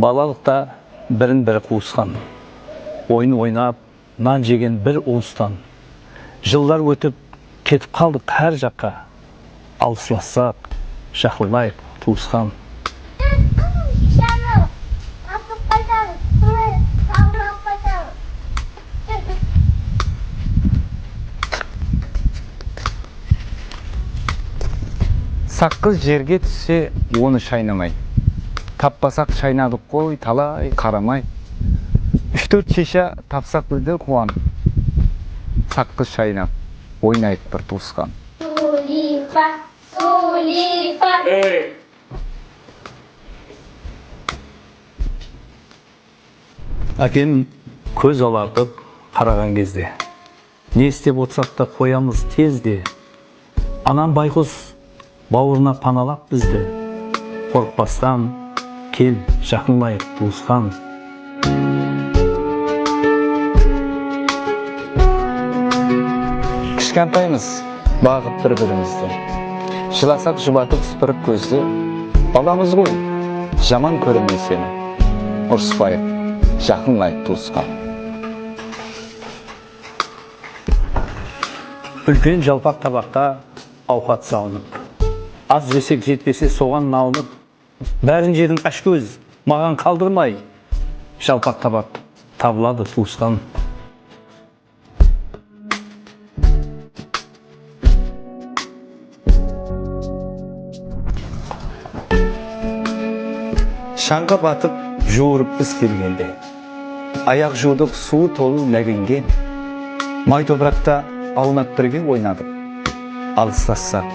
Балалықта бірін-бірі қуысқан. Ойын ойнап, нан жеген бір уыстан. Жылдар өтіп, кетіп қалдық әр жаққа. Алыслассақ, жақынлайық туысқан. Саққыз жерге түссе, оны шайнамай. Таппасақ шайнадық қой, талай қарамай. 3-4 шеша тапсақ білді қуан. Саққыз шайнап, ойнайық бір туысқан. Сулифа, Сулифа. Әкем көз алартып қараған кезде. Не істеп отырсақ та қоямыз тезде. Анам байқұс бауырына паналап бізді. Қорықпастан, кел жақынлайық туысқан. Кішкентаймыз, бағып бір-бірімізді. Жыласақ жұбатып сыпырып көзді. Баламыз ғой, жаман көрінме сені. Ұрыспайық, жақынлайық туысқан. Үлкен жалпақ табақта ауқат салынып. Аз жесек жетпесе соған налынып. Бәрін жедің аш көз, маған қалдырмай. Жалпақ табақ табылады туысқан. Шаңға батып, жуырып біз келгенде. Аяқ жудық суы толы ләгінген. Май топырақта аунап бірге ойнадық. Алыстассақ,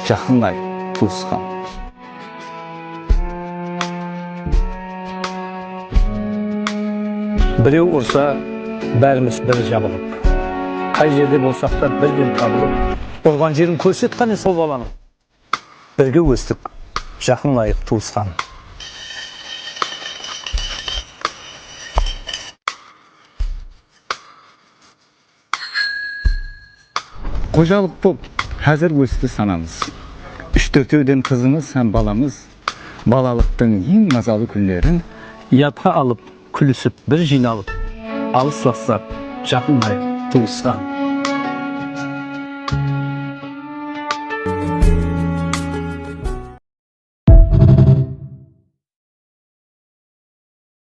жақынлай туысқан. Біреу ұрса, бәріміз бір жабылып. Қай жерде болсақ та бірден табылып. Ұрған жерін көрсет қане сол баланы. Бірге өстік, жақынлайық туысқан. Қожалық боп, әзір өсті санамыз. 3-4-еуден қызымыз һәм баламыз. Балалықтың ең мазалы күндерін Ятқа алып, күлісіп, бір жиналып. Алыслассақ, жақынлайық туысқан.